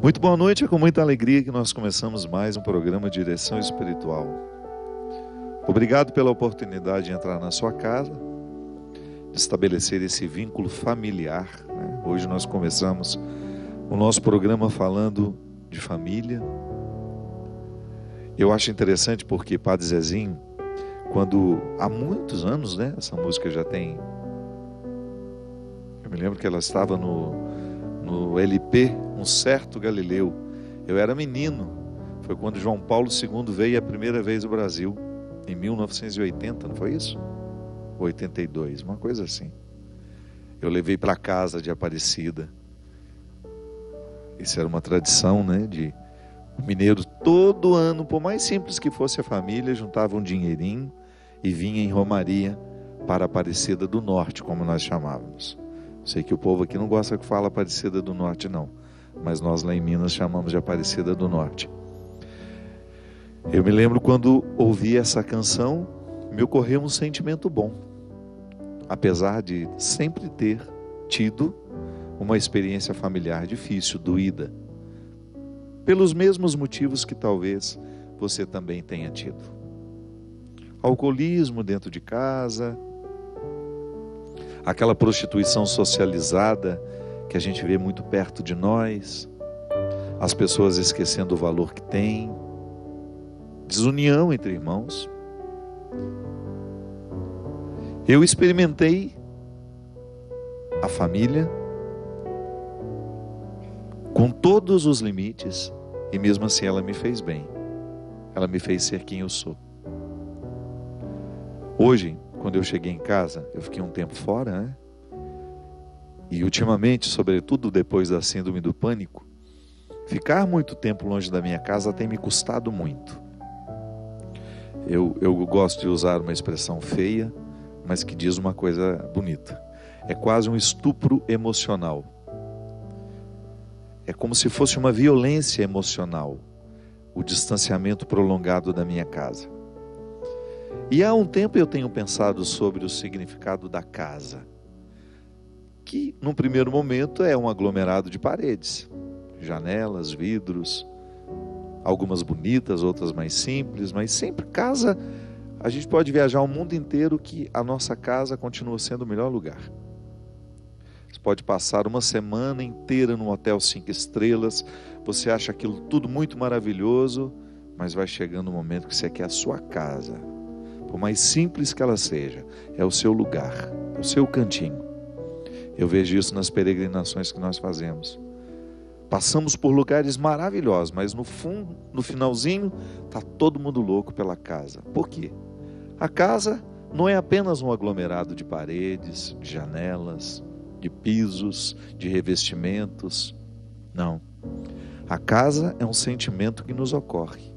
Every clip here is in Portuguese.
Muito boa noite, é com muita alegria que nós começamos mais um programa Direção Espiritual. Obrigado pela oportunidade de entrar na sua casa, de estabelecer esse vínculo familiar, né? Hoje nós começamos o nosso programa falando de família. Eu acho interessante porque Padre Zezinho, quando há muitos anos, né, essa música já tem... Eu me lembro que ela estava no LP, Um Certo Galileu. Eu era menino, foi quando João Paulo II veio a primeira vez ao Brasil, em 1980, não foi isso? 82, uma coisa assim. Eu levei para casa de Aparecida. Isso era uma tradição, né? O mineiro todo ano, por mais simples que fosse a família, juntava um dinheirinho e vinha em romaria para Aparecida do Norte, como nós chamávamos. Sei que o povo aqui não gosta que fala Aparecida do Norte, não. Mas nós lá em Minas chamamos de Aparecida do Norte. Eu me lembro quando ouvi essa canção, me ocorreu um sentimento bom. Apesar de sempre ter tido uma experiência familiar difícil, doída. Pelos mesmos motivos que talvez você também tenha tido. Alcoolismo dentro de casa, aquela prostituição socializada que a gente vê muito perto de nós, as pessoas esquecendo o valor que têm, desunião entre irmãos. Eu experimentei a família com todos os limites e mesmo assim ela me fez bem. Ela me fez ser quem eu sou. Hoje, quando eu cheguei em casa, eu fiquei um tempo fora, né? E ultimamente, sobretudo depois da síndrome do pânico, ficar muito tempo longe da minha casa tem me custado muito. Eu gosto de usar uma expressão feia, mas que diz uma coisa bonita. É quase um estupro emocional. É como se fosse uma violência emocional, o distanciamento prolongado da minha casa. E há um tempo eu tenho pensado sobre o significado da casa, que num primeiro momento é um aglomerado de paredes, janelas, vidros, algumas bonitas, outras mais simples, mas sempre casa. A gente pode viajar o mundo inteiro que a nossa casa continua sendo o melhor lugar. Você pode passar uma semana inteira num hotel 5 estrelas, você acha aquilo tudo muito maravilhoso, mas vai chegando um momento que você quer a sua casa. Por mais simples que ela seja, é o seu lugar, é o seu cantinho. Eu vejo isso nas peregrinações que nós fazemos. Passamos por lugares maravilhosos, mas no fundo, no finalzinho, está todo mundo louco pela casa. Por quê? A casa não é apenas um aglomerado de paredes, de janelas, de pisos, de revestimentos. Não. A casa é um sentimento que nos ocorre.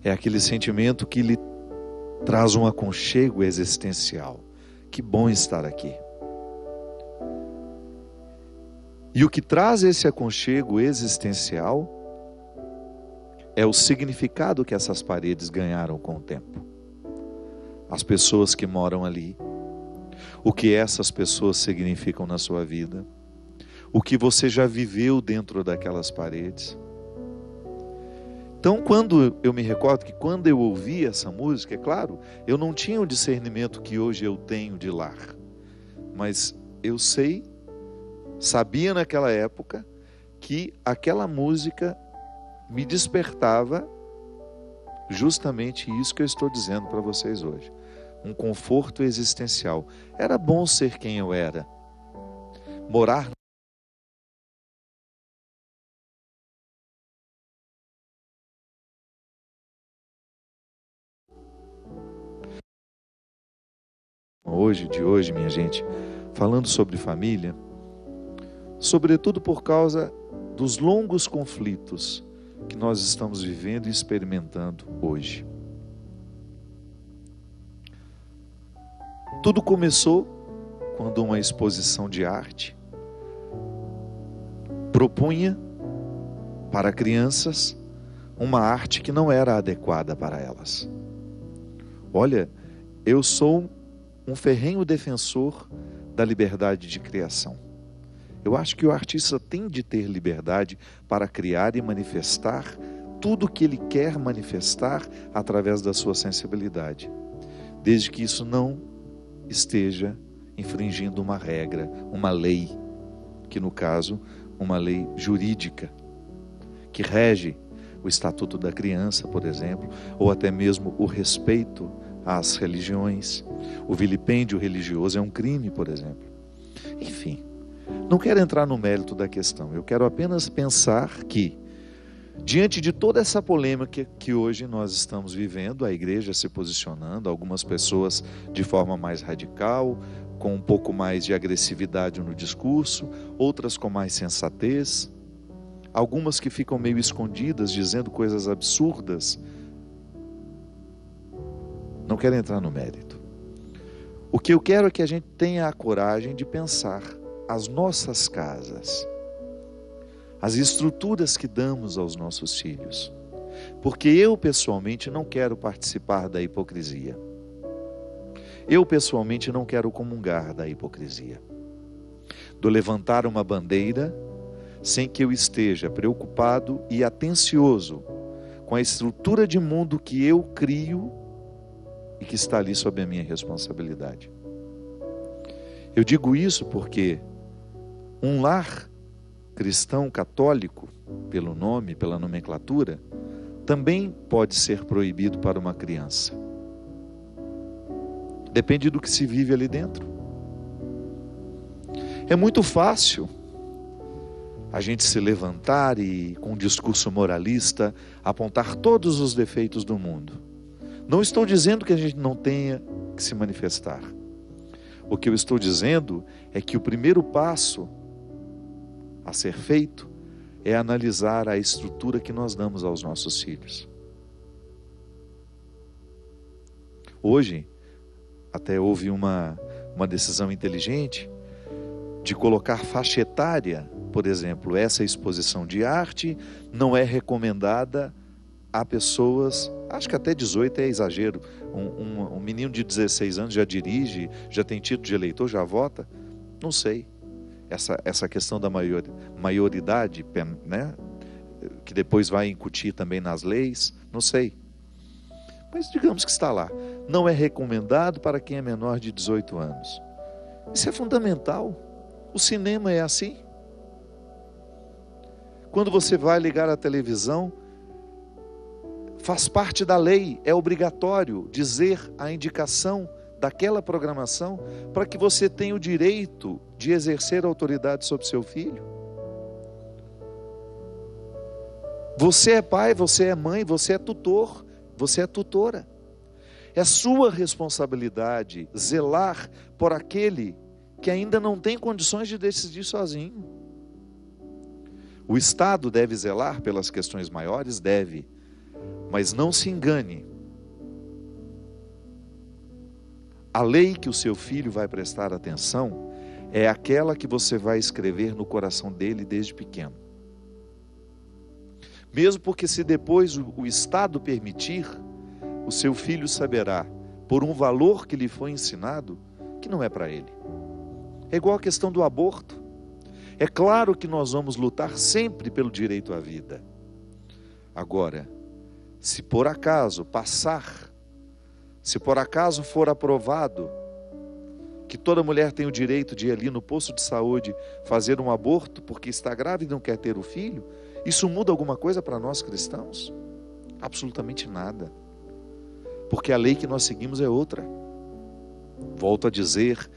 É aquele sentimento que lhe traz um aconchego existencial. Que bom estar aqui. E o que traz esse aconchego existencial é o significado que essas paredes ganharam com o tempo. As pessoas que moram ali, o que essas pessoas significam na sua vida, o que você já viveu dentro daquelas paredes. Então, quando eu me recordo que quando eu ouvi essa música, é claro, eu não tinha o discernimento que hoje eu tenho de lar, mas eu sabia naquela época que aquela música me despertava justamente isso que eu estou dizendo para vocês hoje, um conforto existencial. Era bom ser quem eu era, morar de hoje, minha gente, falando sobre família, sobretudo por causa dos longos conflitos que nós estamos vivendo e experimentando hoje. Tudo começou quando uma exposição de arte propunha para crianças uma arte que não era adequada para elas. Olha, eu sou um ferrenho defensor da liberdade de criação. Eu acho que o artista tem de ter liberdade para criar e manifestar tudo o que ele quer manifestar através da sua sensibilidade, desde que isso não esteja infringindo uma regra, uma lei, que no caso, uma lei jurídica, que rege o Estatuto da Criança, por exemplo, ou até mesmo o respeito às religiões. O vilipêndio religioso é um crime, por exemplo. Enfim, não quero entrar no mérito da questão, eu quero apenas pensar que, diante de toda essa polêmica que hoje nós estamos vivendo, a igreja se posicionando, algumas pessoas de forma mais radical, com um pouco mais de agressividade no discurso, outras com mais sensatez, algumas que ficam meio escondidas, dizendo coisas absurdas. Não quero entrar no mérito. O que eu quero é que a gente tenha a coragem de pensar as nossas casas, as estruturas que damos aos nossos filhos. Porque eu pessoalmente não quero participar da hipocrisia. Eu pessoalmente não quero comungar da hipocrisia. Do levantar uma bandeira sem que eu esteja preocupado e atencioso com a estrutura de mundo que eu crio e que está ali sob a minha responsabilidade. Eu digo isso porque um lar cristão católico, pelo nome, pela nomenclatura, também pode ser proibido para uma criança. Depende do que se vive ali dentro. É muito fácil a gente se levantar e, com um discurso moralista, apontar todos os defeitos do mundo. Não estou dizendo que a gente não tenha que se manifestar. O que eu estou dizendo é que o primeiro passo a ser feito é analisar a estrutura que nós damos aos nossos filhos. Hoje, até houve uma decisão inteligente de colocar faixa etária, por exemplo, essa exposição de arte não é recomendada a pessoas, acho que até 18 é exagero, um menino de 16 anos já dirige, já tem título de eleitor, já vota, não sei, essa questão da maioridade, né, que depois vai incutir também nas leis, não sei, mas digamos que está lá, não é recomendado para quem é menor de 18 anos, isso é fundamental. O cinema é assim. Quando você vai ligar a televisão, faz parte da lei, é obrigatório dizer a indicação daquela programação para que você tenha o direito de exercer autoridade sobre seu filho. Você é pai, você é mãe, você é tutor, você é tutora. É sua responsabilidade zelar por aquele que ainda não tem condições de decidir sozinho. O Estado deve zelar pelas questões maiores? Deve. Mas não se engane. A lei que o seu filho vai prestar atenção é aquela que você vai escrever no coração dele desde pequeno. Mesmo porque se depois o Estado permitir, o seu filho saberá, por um valor que lhe foi ensinado, que não é para ele. É igual a questão do aborto. É claro que nós vamos lutar sempre pelo direito à vida. Agora, se por acaso passar, se por acaso for aprovado que toda mulher tem o direito de ir ali no posto de saúde fazer um aborto porque está grávida e não quer ter o filho, isso muda alguma coisa para nós cristãos? Absolutamente nada. Porque a lei que nós seguimos é outra. Volto a dizer,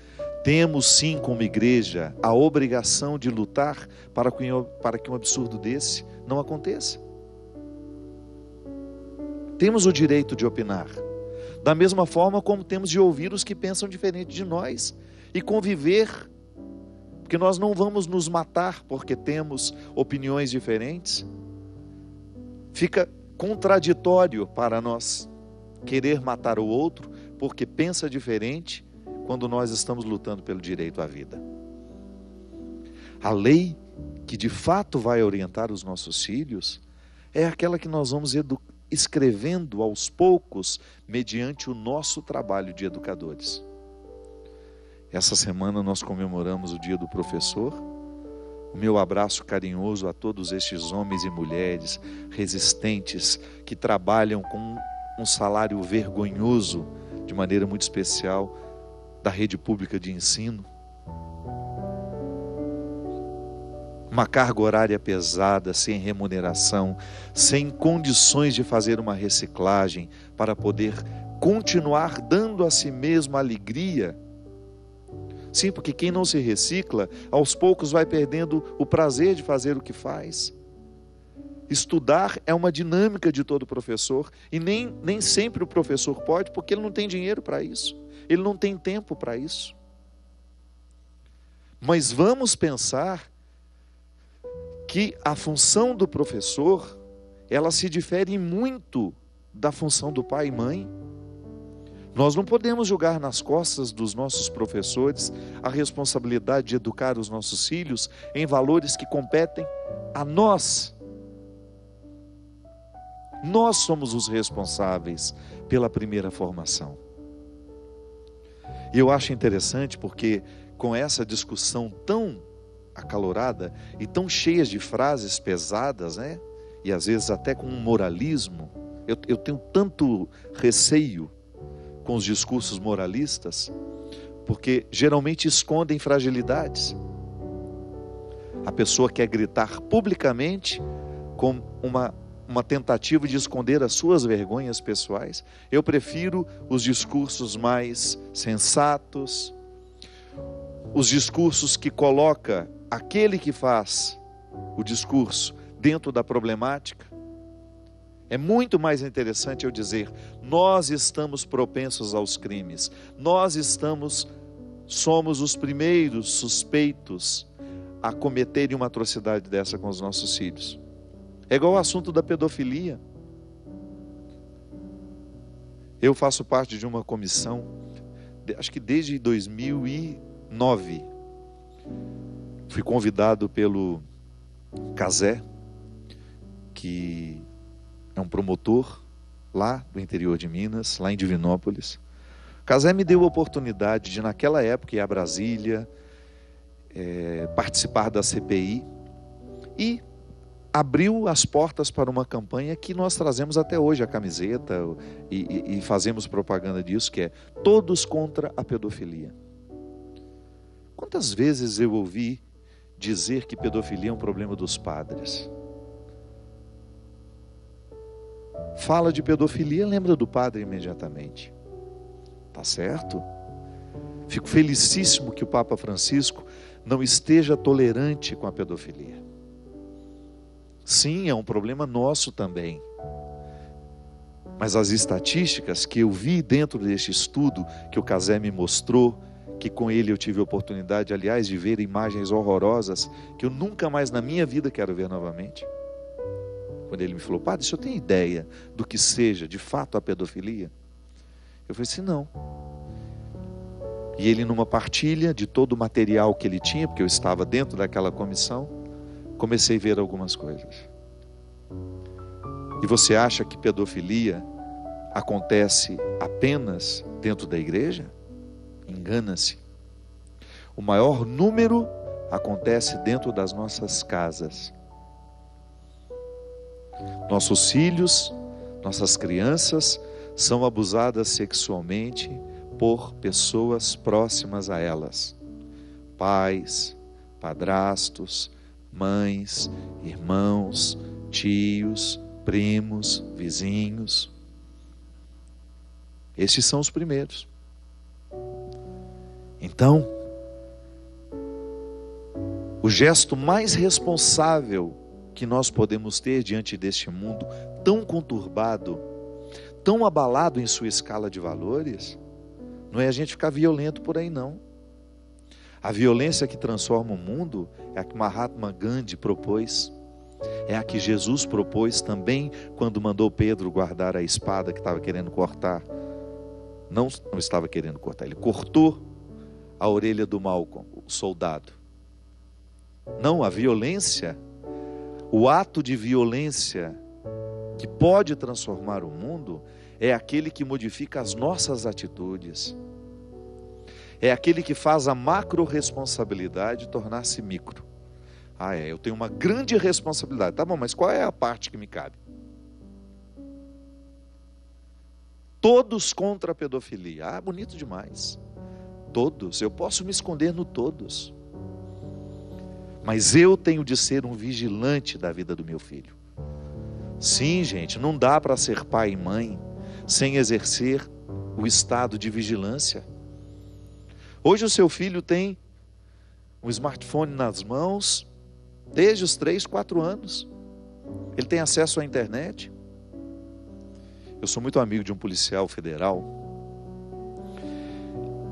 temos sim como igreja a obrigação de lutar para que um absurdo desse não aconteça. Temos o direito de opinar, da mesma forma como temos de ouvir os que pensam diferente de nós e conviver, porque nós não vamos nos matar porque temos opiniões diferentes. Fica contraditório para nós querer matar o outro porque pensa diferente quando nós estamos lutando pelo direito à vida. A lei que de fato vai orientar os nossos filhos é aquela que nós vamos escrevendo aos poucos mediante o nosso trabalho de educadores. Essa semana nós comemoramos o Dia do Professor. O meu abraço carinhoso a todos estes homens e mulheres resistentes que trabalham com um salário vergonhoso, de maneira muito especial, da rede pública de ensino. Uma carga horária pesada, sem remuneração, sem condições de fazer uma reciclagem para poder continuar dando a si mesmo alegria. Sim, porque quem não se recicla, aos poucos vai perdendo o prazer de fazer o que faz. Estudar é uma dinâmica de todo professor, e nem sempre o professor pode, porque ele não tem dinheiro para isso, ele não tem tempo para isso. Mas vamos pensar que a função do professor, ela se difere muito da função do pai e mãe. Nós não podemos jogar nas costas dos nossos professores a responsabilidade de educar os nossos filhos em valores que competem a nós. Nós somos os responsáveis pela primeira formação. E eu acho interessante porque com essa discussão tão acalorada e tão cheias de frases pesadas, né? E às vezes até com um moralismo, eu tenho tanto receio com os discursos moralistas, porque geralmente escondem fragilidades. A pessoa quer gritar publicamente com uma tentativa de esconder as suas vergonhas pessoais. Eu prefiro os discursos mais sensatos, os discursos que coloca aquele que faz o discurso dentro da problemática. É muito mais interessante eu dizer: nós estamos propensos aos crimes, somos os primeiros suspeitos a cometerem uma atrocidade dessa com os nossos filhos. É igual o assunto da pedofilia. Eu faço parte de uma comissão, acho que desde 2009, fui convidado pelo Cazé, que é um promotor lá do interior de Minas, lá em Divinópolis. O Cazé me deu a oportunidade de, naquela época, ir a Brasília, participar da CPI, e abriu as portas para uma campanha que nós trazemos até hoje, a camiseta, e fazemos propaganda disso, que é Todos contra a Pedofilia. Quantas vezes eu ouvi dizer que pedofilia é um problema dos padres? Fala de pedofilia, lembra do padre imediatamente. Tá certo? Fico felicíssimo que o Papa Francisco não esteja tolerante com a pedofilia. Sim, é um problema nosso também. Mas as estatísticas que eu vi dentro deste estudo que o Cazé me mostrou, que com ele eu tive a oportunidade, aliás, de ver imagens horrorosas que eu nunca mais na minha vida quero ver novamente. Quando ele me falou: padre, o senhor tem ideia do que seja de fato a pedofilia? Eu falei assim: não. E ele, numa partilha de todo o material que ele tinha, porque eu estava dentro daquela comissão, comecei a ver algumas coisas. E você acha que pedofilia acontece apenas dentro da igreja? Engana-se. O maior número acontece dentro das nossas casas. Nossos filhos, nossas crianças são abusadas sexualmente por pessoas próximas a elas. Pais, padrastos, mães, irmãos, tios, primos, vizinhos. Estes são os primeiros. Então, o gesto mais responsável que nós podemos ter diante deste mundo tão conturbado, tão abalado em sua escala de valores, não é a gente ficar violento por aí, não. A violência que transforma o mundo é a que Mahatma Gandhi propôs, é a que Jesus propôs também quando mandou Pedro guardar a espada que estava querendo cortar. Não estava querendo cortar, ele cortou a orelha do Malcolm, o soldado. Não, a violência, o ato de violência que pode transformar o mundo é aquele que modifica as nossas atitudes. É aquele que faz a macro-responsabilidade tornar-se micro. Ah, eu tenho uma grande responsabilidade. Tá bom, mas qual é a parte que me cabe? Todos contra a pedofilia. Ah, bonito demais. Todos, eu posso me esconder no todos. Mas eu tenho de ser um vigilante da vida do meu filho. Sim, gente, não dá para ser pai e mãe sem exercer o estado de vigilância. Hoje o seu filho tem um smartphone nas mãos desde os 3, 4 anos. Ele tem acesso à internet. Eu sou muito amigo de um policial federal.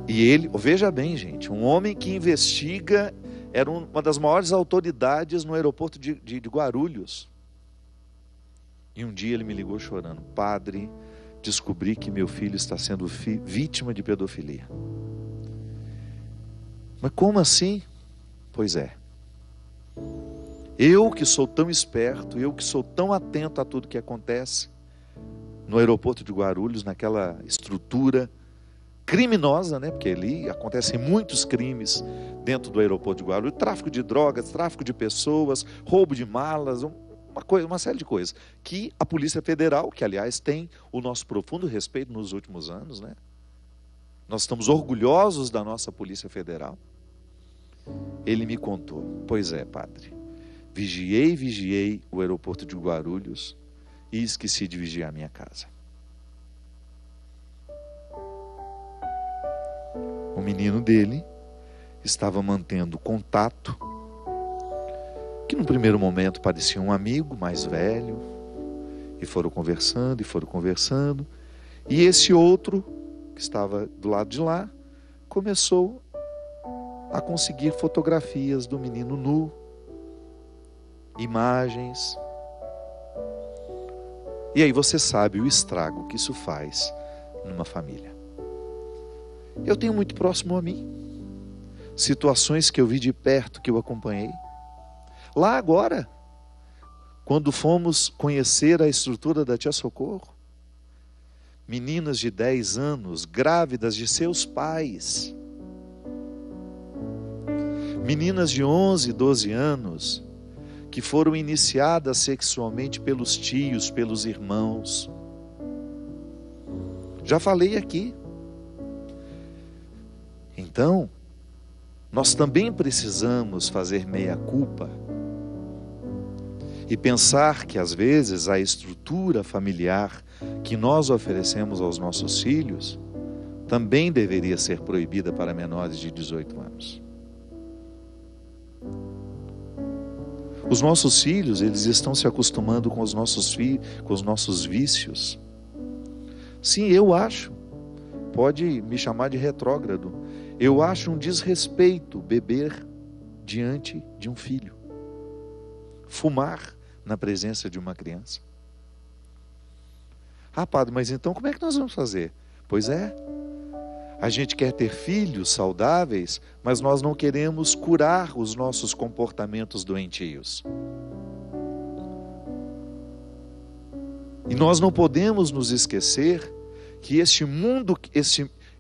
E ele, veja bem, gente, um homem que investiga, era uma das maiores autoridades no aeroporto de Guarulhos. E um dia ele me ligou chorando: padre, descobri que meu filho está sendo vítima de pedofilia. Mas como assim? Pois é. Eu que sou tão esperto, eu que sou tão atento a tudo que acontece no aeroporto de Guarulhos, naquela estrutura criminosa, né? Porque ali acontecem muitos crimes dentro do aeroporto de Guarulhos: tráfico de drogas, tráfico de pessoas, roubo de malas, uma série de coisas que a Polícia Federal, que aliás tem o nosso profundo respeito nos últimos anos, né? Nós estamos orgulhosos da nossa Polícia Federal. Ele me contou: pois é, padre, vigiei o aeroporto de Guarulhos e esqueci de vigiar a minha casa. O menino dele estava mantendo contato, que no primeiro momento parecia um amigo mais velho, e foram conversando, e esse outro, que estava do lado de lá, começou a conseguir fotografias do menino nu, imagens. E aí você sabe o estrago que isso faz numa família. Eu tenho muito próximo a mim situações que eu vi de perto, que eu acompanhei. Lá agora, quando fomos conhecer a estrutura da Tia Socorro, meninas de 10 anos, grávidas de seus pais, meninas de 11, 12 anos, que foram iniciadas sexualmente pelos tios, pelos irmãos. Já falei aqui. Então, nós também precisamos fazer meia-culpa e pensar que às vezes a estrutura familiar que nós oferecemos aos nossos filhos também deveria ser proibida para menores de 18 anos. Os nossos filhos, eles estão se acostumando com os nossos vícios. Sim, eu acho, pode me chamar de retrógrado, eu acho um desrespeito beber diante de um filho, fumar na presença de uma criança. Ah, padre, mas então como é que nós vamos fazer? Pois é, a gente quer ter filhos saudáveis, mas nós não queremos curar os nossos comportamentos doentios. E nós não podemos nos esquecer que este mundo,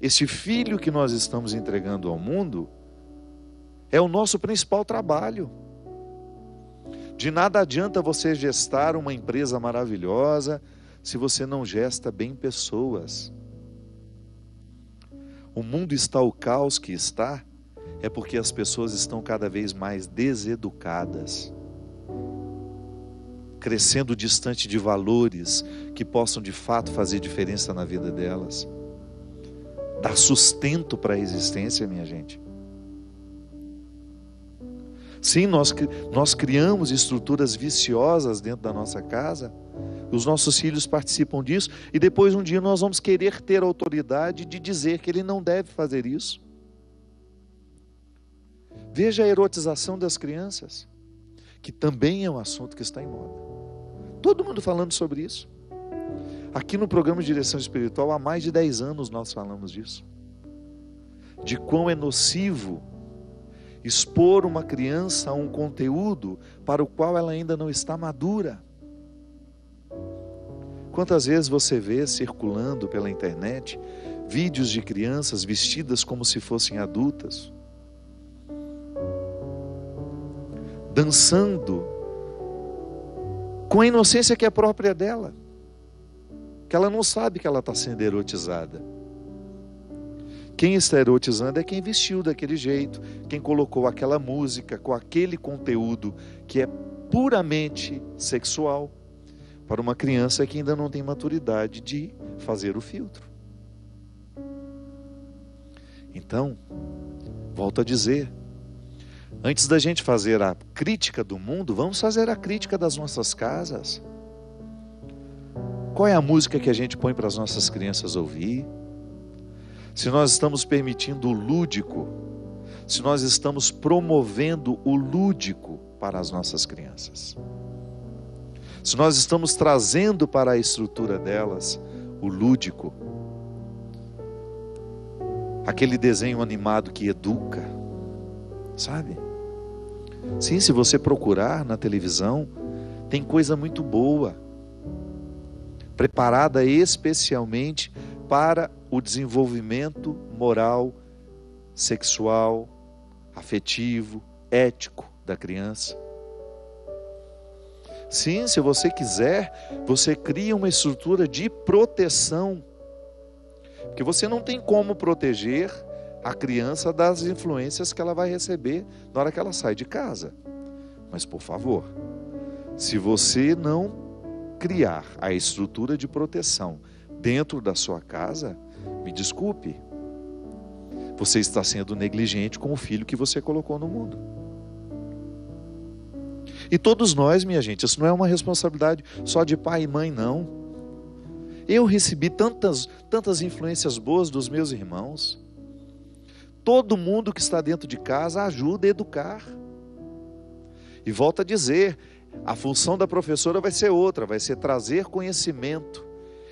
este filho que nós estamos entregando ao mundo, é o nosso principal trabalho. De nada adianta você gestar uma empresa maravilhosa se você não gesta bem pessoas. O mundo está o caos que está, é porque as pessoas estão cada vez mais deseducadas, crescendo distante de valores que possam de fato fazer diferença na vida delas, dar sustento para a existência, minha gente. Sim, nós criamos estruturas viciosas dentro da nossa casa, os nossos filhos participam disso, e depois um dia nós vamos querer ter autoridade de dizer que ele não deve fazer isso. Veja a erotização das crianças, que também é um assunto que está em moda. Todo mundo falando sobre isso. Aqui no programa de direção espiritual, há mais de 10 anos nós falamos disso. De quão é nocivo expor uma criança a um conteúdo para o qual ela ainda não está madura. Quantas vezes você vê circulando pela internet vídeos de crianças vestidas como se fossem adultas, dançando com a inocência que é própria dela, que ela não sabe que ela está sendo erotizada. Quem está erotizando é quem vestiu daquele jeito, quem colocou aquela música com aquele conteúdo que é puramente sexual para uma criança que ainda não tem maturidade de fazer o filtro. Então, volto a dizer, antes da gente fazer a crítica do mundo, vamos fazer a crítica das nossas casas. Qual é a música que a gente põe para as nossas crianças ouvir? Se nós estamos permitindo o lúdico, se nós estamos promovendo o lúdico para as nossas crianças, se nós estamos trazendo para a estrutura delas o lúdico, aquele desenho animado que educa, sabe? Sim, se você procurar na televisão, tem coisa muito boa, preparada especialmente para o desenvolvimento moral, sexual, afetivo, ético da criança. Sim, se você quiser, você cria uma estrutura de proteção, porque você não tem como proteger a criança das influências que ela vai receber na hora que ela sai de casa. Mas, por favor, se você não criar a estrutura de proteção dentro da sua casa, me desculpe, você está sendo negligente com o filho que você colocou no mundo. E todos nós, minha gente, isso não é uma responsabilidade só de pai e mãe, não. Eu recebi tantas influências boas dos meus irmãos. Todo mundo que está dentro de casa ajuda a educar. E volto a dizer, a função da professora vai ser outra, vai ser trazer conhecimento.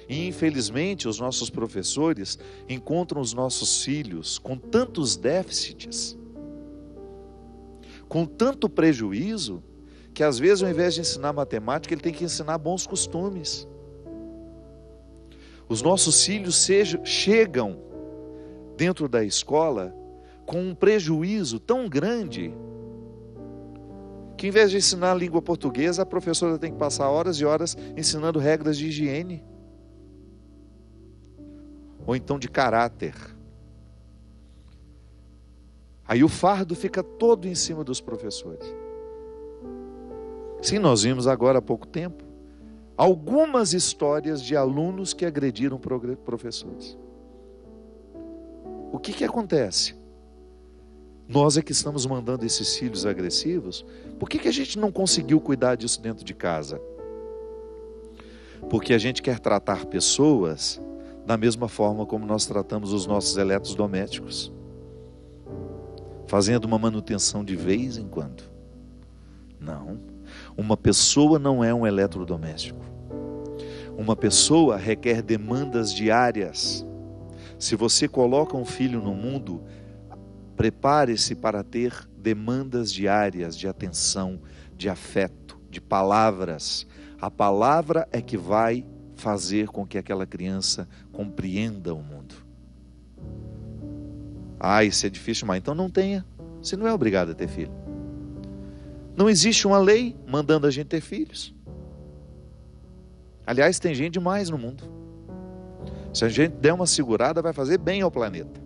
E infelizmente os nossos professores encontram os nossos filhos com tantos déficits, com tanto prejuízo, que às vezes ao invés de ensinar matemática, ele tem que ensinar bons costumes. Os nossos filhos chegam dentro da escola com um prejuízo tão grande, que em vez de ensinar a língua portuguesa, a professora tem que passar horas e horas ensinando regras de higiene, ou então de caráter. Aí o fardo fica todo em cima dos professores. Sim, nós vimos agora há pouco tempo algumas histórias de alunos que agrediram professores. O que acontece? Nós é que estamos mandando esses filhos agressivos. Por que a gente não conseguiu cuidar disso dentro de casa? Porque a gente quer tratar pessoas da mesma forma como nós tratamos os nossos eletrodomésticos, fazendo uma manutenção de vez em quando. Não, uma pessoa não é um eletrodoméstico. Uma pessoa requer demandas diárias. Se você coloca um filho no mundo, prepare-se para ter demandas diárias de atenção, de afeto, de palavras. A palavra é que vai fazer com que aquela criança compreenda o mundo. Isso é difícil, mas então não tenha. Você não é obrigado a ter filho. Não existe uma lei mandando a gente ter filhos. Aliás, tem gente demais no mundo. Se a gente der uma segurada, vai fazer bem ao planeta.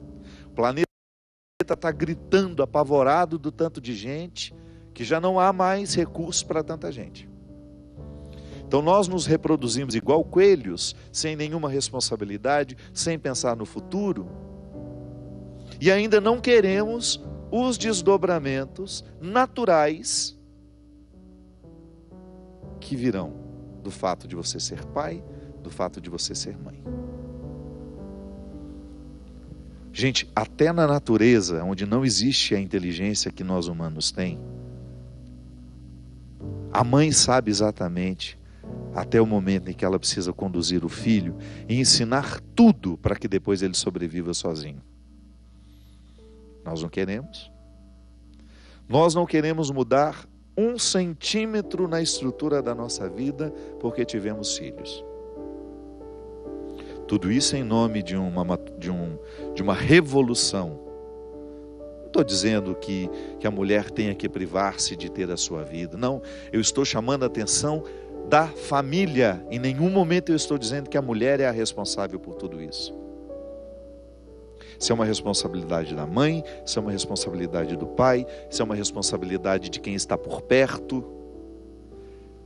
O planeta está gritando, apavorado do tanto de gente, que já não há mais recursos para tanta gente. Então nós nos reproduzimos igual coelhos, sem nenhuma responsabilidade, sem pensar no futuro, e ainda não queremos os desdobramentos naturais que virão do fato de você ser pai, do fato de você ser mãe. Gente, até na natureza, onde não existe a inteligência que nós humanos temos, a mãe sabe exatamente até o momento em que ela precisa conduzir o filho e ensinar tudo para que depois ele sobreviva sozinho. Nós não queremos. Nós não queremos mudar 1 centímetro na estrutura da nossa vida porque tivemos filhos. Tudo isso em nome de uma revolução estou dizendo que a mulher tenha que privar-se de ter a sua vida. Não, eu estou chamando a atenção da família. Em nenhum momento eu estou dizendo que a mulher é a responsável por tudo isso. Isso é uma responsabilidade da mãe, isso é uma responsabilidade do pai, isso é uma responsabilidade de quem está por perto.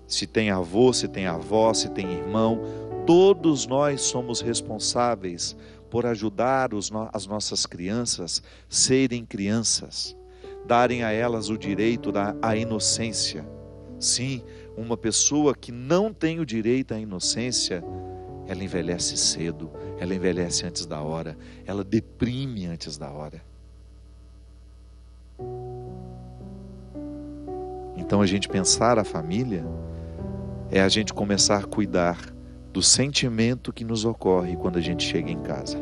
Se tem avô, se tem avó, se tem irmão, todos nós somos responsáveis por ajudar as nossas crianças serem crianças, darem a elas o direito à inocência. Sim, uma pessoa que não tem o direito à inocência, ela envelhece cedo, ela envelhece antes da hora, ela deprime antes da hora. Então a gente pensar a família é a gente começar a cuidar do sentimento que nos ocorre quando a gente chega em casa.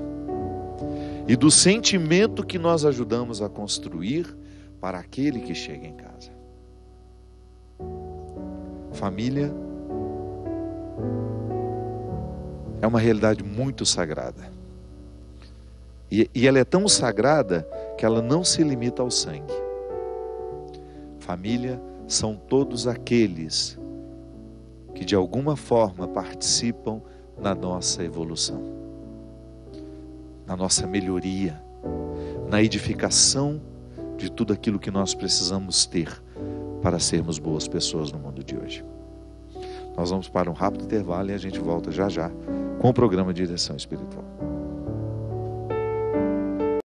E do sentimento que nós ajudamos a construir para aquele que chega em casa. Família é uma realidade muito sagrada. E ela é tão sagrada que ela não se limita ao sangue. Família são todos aqueles que de alguma forma participam na nossa evolução, na nossa melhoria, na edificação de tudo aquilo que nós precisamos ter para sermos boas pessoas no mundo de hoje. Nós vamos para um rápido intervalo e a gente volta já já com o programa Direção Espiritual.